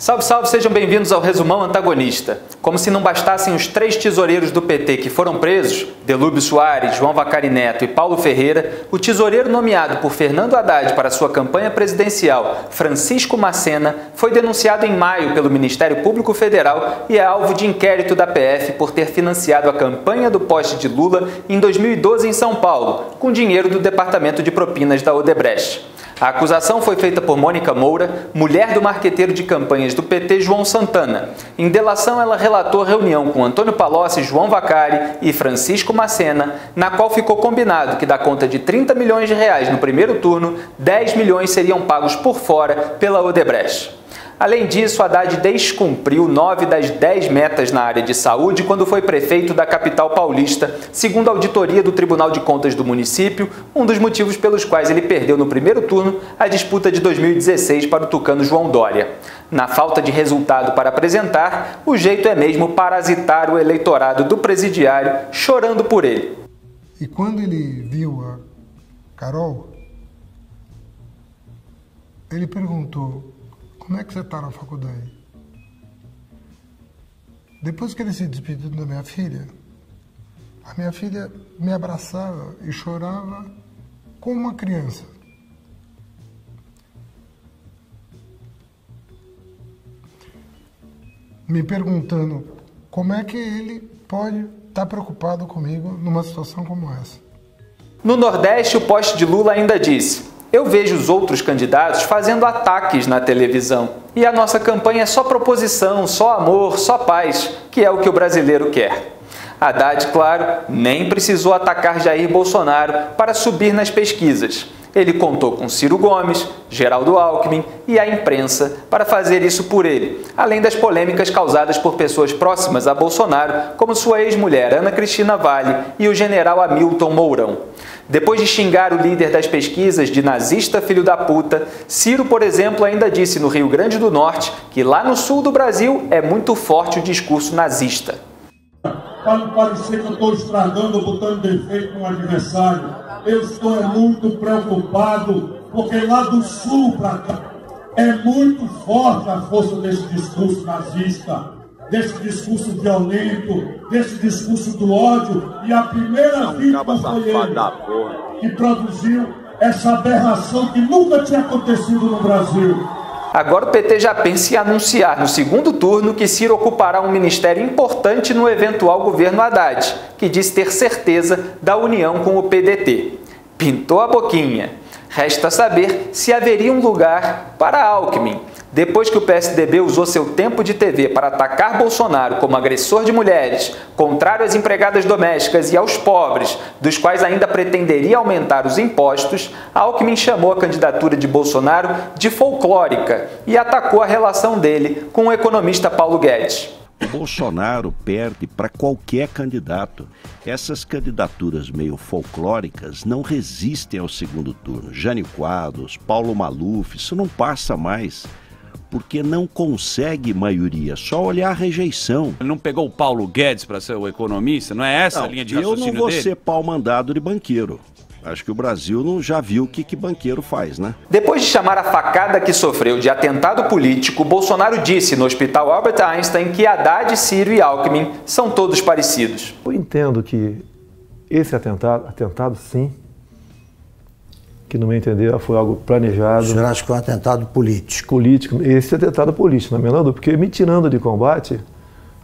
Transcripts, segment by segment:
Salve, salve, sejam bem-vindos ao Resumão Antagonista. Como se não bastassem os 3 tesoureiros do PT que foram presos, Delúbio Soares, João Vacari Neto e Paulo Ferreira, o tesoureiro nomeado por Fernando Haddad para sua campanha presidencial, Francisco Macena, foi denunciado em maio pelo Ministério Público Federal e é alvo de inquérito da PF por ter financiado a campanha do poste de Lula em 2012 em São Paulo, com dinheiro do Departamento de Propinas da Odebrecht. A acusação foi feita por Mônica Moura, mulher do marqueteiro de campanhas do PT, João Santana. Em delação, ela relatou reunião com Antônio Palocci, João Vacari e Francisco Macena, na qual ficou combinado que da conta de 30 milhões de reais no primeiro turno, 10 milhões seriam pagos por fora pela Odebrecht. Além disso, Haddad descumpriu 9 das 10 metas na área de saúde quando foi prefeito da capital paulista, segundo a auditoria do Tribunal de Contas do município, um dos motivos pelos quais ele perdeu no primeiro turno a disputa de 2016 para o tucano João Dória. Na falta de resultado para apresentar, o jeito é mesmo parasitar o eleitorado do presidiário, chorando por ele. E quando ele viu a Carol, ele perguntou: como é que você está na faculdade? Depois que ele se despediu da minha filha, a minha filha me abraçava e chorava como uma criança. Me perguntando como é que ele pode estar preocupado comigo numa situação como essa. No Nordeste, o poste de Lula ainda disse: eu vejo os outros candidatos fazendo ataques na televisão. E a nossa campanha é só proposição, só amor, só paz, que é o que o brasileiro quer. Haddad, claro, nem precisou atacar Jair Bolsonaro para subir nas pesquisas. Ele contou com Ciro Gomes, Geraldo Alckmin e a imprensa para fazer isso por ele, além das polêmicas causadas por pessoas próximas a Bolsonaro, como sua ex-mulher Ana Cristina Vale e o general Hamilton Mourão. Depois de xingar o líder das pesquisas de nazista filho da puta, Ciro, por exemplo, ainda disse no Rio Grande do Norte que lá no sul do Brasil é muito forte o discurso nazista. Para não parecer que eu estou estragando ou botando defeito no adversário, eu estou muito preocupado, porque lá do sul para cá é muito forte a força desse discurso nazista, desse discurso violento, desse discurso do ódio, e a primeira vítima foi ele que produziu essa aberração que nunca tinha acontecido no Brasil. Agora o PT já pensa em anunciar no segundo turno que Ciro ocupará um ministério importante no eventual governo Haddad, que diz ter certeza da união com o PDT. Pintou a boquinha. Resta saber se haveria um lugar para Alckmin. Depois que o PSDB usou seu tempo de TV para atacar Bolsonaro como agressor de mulheres, contrário às empregadas domésticas e aos pobres, dos quais ainda pretenderia aumentar os impostos, Alckmin chamou a candidatura de Bolsonaro de folclórica e atacou a relação dele com o economista Paulo Guedes. Bolsonaro perde para qualquer candidato. Essas candidaturas meio folclóricas não resistem ao segundo turno. Jânio Quadros, Paulo Maluf, isso não passa mais, porque não consegue maioria, só olhar a rejeição. Ele não pegou o Paulo Guedes para ser o economista? Não é essa a linha de raciocínio dele? Eu não vou ser pau-mandado de banqueiro. Acho que o Brasil já viu o que banqueiro faz, né? Depois de chamar a facada que sofreu de atentado político, Bolsonaro disse no Hospital Albert Einstein que Haddad, Ciro e Alckmin são todos parecidos. Eu entendo que esse atentado sim, que no meu entender foi algo planejado. O senhor acha que foi um atentado político? Político, esse atentado político, na menor dúvida, porque me tirando de combate,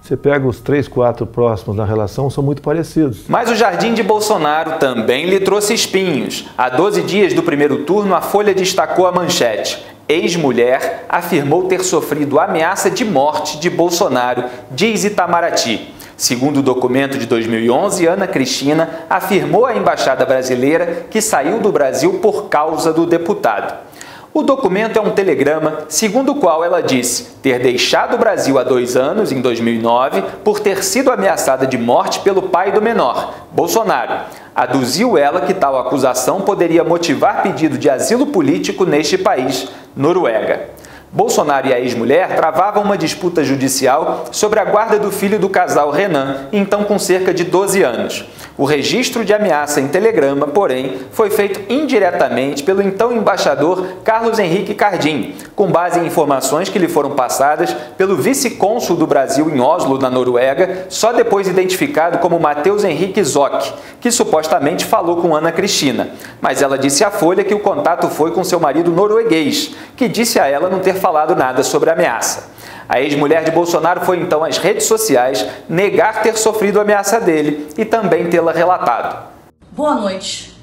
você pega os 3, 4 próximos na relação, são muito parecidos. Mas o jardim de Bolsonaro também lhe trouxe espinhos. Há 12 dias do primeiro turno, a Folha destacou a manchete: ex-mulher afirmou ter sofrido ameaça de morte de Bolsonaro, diz Itamaraty. Segundo o documento de 2011, Ana Cristina afirmou à embaixada brasileira que saiu do Brasil por causa do deputado. O documento é um telegrama, segundo o qual ela disse ter deixado o Brasil há 2 anos, em 2009, por ter sido ameaçada de morte pelo pai do menor, Bolsonaro. Aduziu ela que tal acusação poderia motivar pedido de asilo político neste país, Noruega. Bolsonaro e a ex-mulher travavam uma disputa judicial sobre a guarda do filho do casal Renan, então com cerca de 12 anos. O registro de ameaça em telegrama, porém, foi feito indiretamente pelo então embaixador Carlos Henrique Cardim, com base em informações que lhe foram passadas pelo vice-cônsul do Brasil em Oslo, na Noruega, só depois identificado como Matheus Henrique Zock, que supostamente falou com Ana Cristina. Mas ela disse à Folha que o contato foi com seu marido norueguês, que disse a ela não ter falado nada sobre a ameaça. A ex-mulher de Bolsonaro foi então às redes sociais negar ter sofrido a ameaça dele e também tê-la relatado. Boa noite.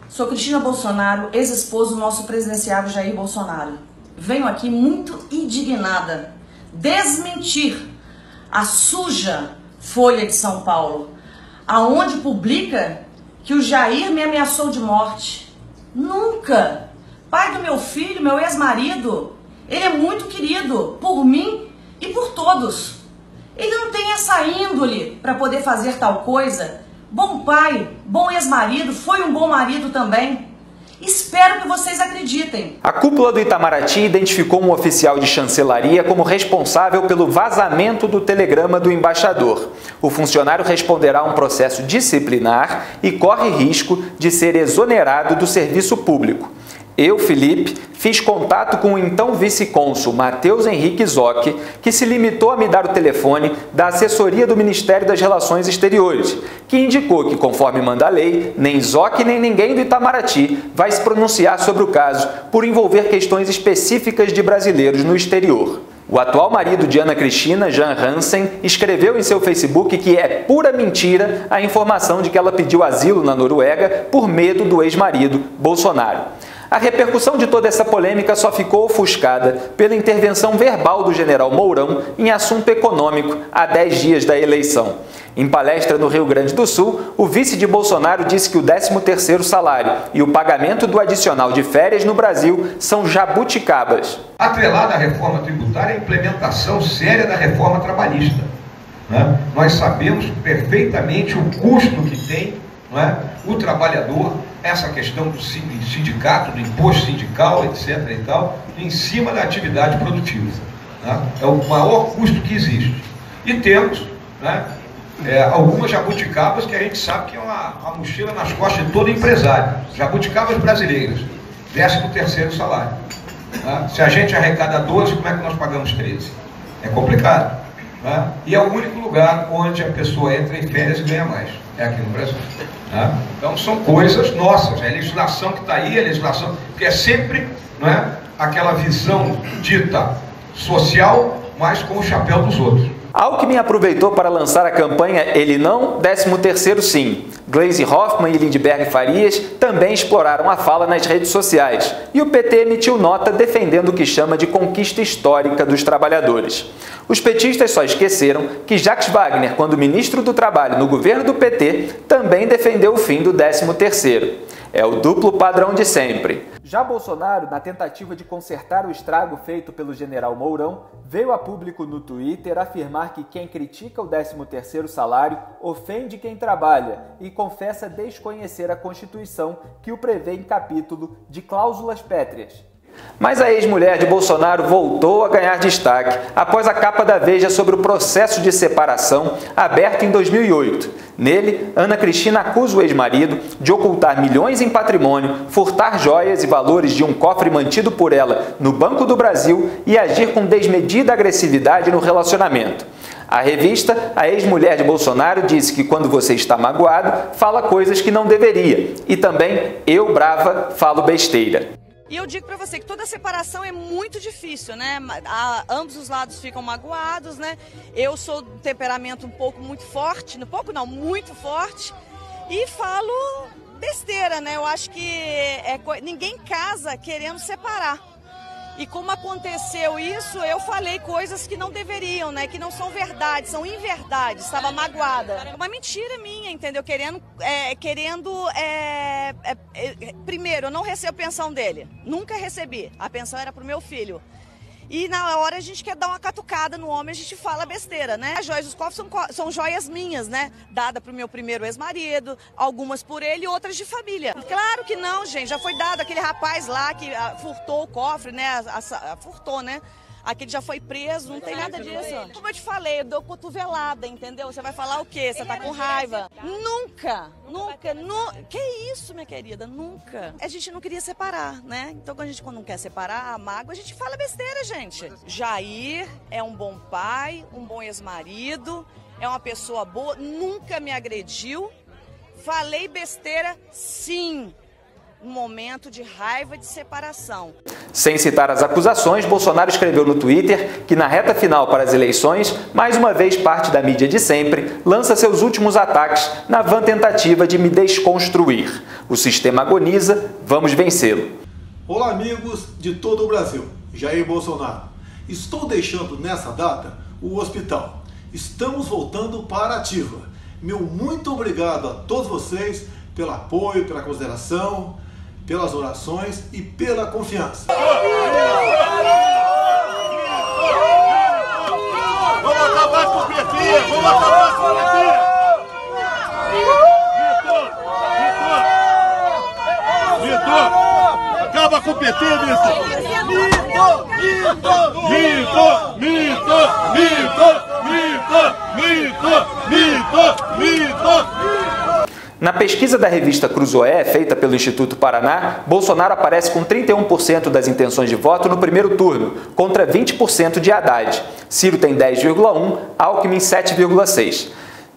Sou Cristina Bolsonaro, ex-esposo do nosso presidenciável Jair Bolsonaro. Venho aqui muito indignada desmentir a suja Folha de São Paulo, aonde publica que o Jair me ameaçou de morte. Nunca! Pai do meu filho, meu ex-marido, ele é muito querido por mim e por todos. Ele não tem essa índole para poder fazer tal coisa. Bom pai, bom ex-marido, foi um bom marido também. Espero que vocês acreditem. A cúpula do Itamaraty identificou um oficial de chancelaria como responsável pelo vazamento do telegrama do embaixador. O funcionário responderá a um processo disciplinar e corre risco de ser exonerado do serviço público. Eu, Felipe, fiz contato com o então vice-cônsul Matheus Henrique Zock, que se limitou a me dar o telefone da assessoria do Ministério das Relações Exteriores, que indicou que, conforme manda a lei, nem Zock nem ninguém do Itamaraty vai se pronunciar sobre o caso por envolver questões específicas de brasileiros no exterior. O atual marido de Ana Cristina, Jan Hansen, escreveu em seu Facebook que é pura mentira a informação de que ela pediu asilo na Noruega por medo do ex-marido, Bolsonaro. A repercussão de toda essa polêmica só ficou ofuscada pela intervenção verbal do general Mourão em assunto econômico há 10 dias da eleição. Em palestra no Rio Grande do Sul, o vice de Bolsonaro disse que o 13º salário e o pagamento do adicional de férias no Brasil são jabuticabas. Atrelada à reforma tributária, a implementação séria da reforma trabalhista. Né? Nós sabemos perfeitamente o custo que tem, não é, o trabalhador, essa questão do sindicato, do imposto sindical, etc. e tal, em cima da atividade produtiva. Né? É o maior custo que existe. E temos, né, algumas jabuticabas que a gente sabe que é uma mochila nas costas de todo empresário. Jabuticabas brasileiras, 13º salário. Né? Se a gente arrecada 12, como é que nós pagamos 13? É complicado. Né? E é o único lugar onde a pessoa entra em férias e ganha mais. É aqui no Brasil. Né? Então são coisas nossas. A legislação que está aí, a legislação que é sempre, não é, aquela visão dita social, mas com o chapéu dos outros. Alckmin aproveitou para lançar a campanha Ele Não, 13º Sim. Gleisi Hoffmann e Lindbergh Farias também exploraram a fala nas redes sociais. E o PT emitiu nota defendendo o que chama de conquista histórica dos trabalhadores. Os petistas só esqueceram que Jacques Wagner, quando ministro do Trabalho no governo do PT, também defendeu o fim do 13º. É o duplo padrão de sempre. Já Bolsonaro, na tentativa de consertar o estrago feito pelo general Mourão, veio a público no Twitter afirmar que quem critica o 13º salário ofende quem trabalha e confessa desconhecer a Constituição que o prevê em capítulo de cláusulas pétreas. Mas a ex-mulher de Bolsonaro voltou a ganhar destaque após a capa da Veja sobre o processo de separação aberto em 2008. Nele, Ana Cristina acusa o ex-marido de ocultar milhões em patrimônio, furtar joias e valores de um cofre mantido por ela no Banco do Brasil e agir com desmedida agressividade no relacionamento. A revista, a ex-mulher de Bolsonaro disse que quando você está magoado, fala coisas que não deveria. E também, eu brava, falo besteira. E eu digo pra você que toda separação é muito difícil, né? Ambos os lados ficam magoados, né? Eu sou de temperamento um pouco muito forte, muito forte, e falo besteira, né? Eu acho que ninguém casa querendo separar. E como aconteceu isso, eu falei coisas que não deveriam, né? Que não são verdades, são inverdades. Estava magoada. Uma mentira minha, entendeu? Primeiro, eu não recebo pensão dele. Nunca recebi. A pensão era pro meu filho. E na hora a gente quer dar uma catucada no homem, a gente fala besteira, né? As joias dos cofres são joias minhas, né? Dada pro meu primeiro ex-marido, algumas por ele e outras de família. Claro que não, gente. Já foi dado aquele rapaz lá que furtou o cofre, né? Furtou, né? Aquele já foi preso, não tem nada disso. Como eu te falei, eu dou cotovelada, entendeu? Você vai falar o quê? Você tá com raiva? Nunca. Que isso, minha querida? Nunca. A gente não queria separar, né? Então, quando não quer separar a mágoa, a gente fala besteira, gente. Jair é um bom pai, um bom ex-marido, é uma pessoa boa, nunca me agrediu. Falei besteira, sim. Um momento de raiva de separação. Sem citar as acusações, Bolsonaro escreveu no Twitter que na reta final para as eleições, mais uma vez parte da mídia de sempre, lança seus últimos ataques na vã tentativa de me desconstruir. O sistema agoniza, vamos vencê-lo. Olá, amigos de todo o Brasil. Jair Bolsonaro. Estou deixando nessa data o hospital. Estamos voltando para a ativa. Meu muito obrigado a todos vocês pelo apoio, pela consideração, pelas orações e pela confiança. Vamos acabar com o PT! Vamos acabar com o PT! Vitor! Acaba com o PT, Vitor! Na pesquisa da revista Cruzoé, feita pelo Instituto Paraná, Bolsonaro aparece com 31% das intenções de voto no primeiro turno, contra 20% de Haddad. Ciro tem 10,1%, Alckmin 7,6%.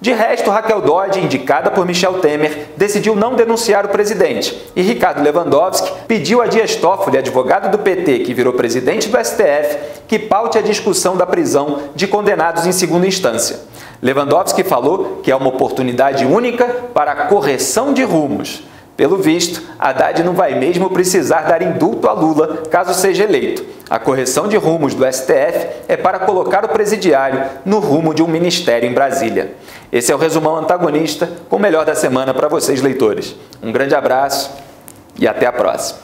De resto, Raquel Dodge, indicada por Michel Temer, decidiu não denunciar o presidente. E Ricardo Lewandowski pediu a Dias Toffoli, advogado do PT, que virou presidente do STF, que paute a discussão da prisão de condenados em segunda instância. Lewandowski falou que é uma oportunidade única para a correção de rumos. Pelo visto, Haddad não vai mesmo precisar dar indulto a Lula caso seja eleito. A correção de rumos do STF é para colocar o presidiário no rumo de um ministério em Brasília. Esse é o Resumão Antagonista, com o melhor da semana para vocês, leitores. Um grande abraço e até a próxima.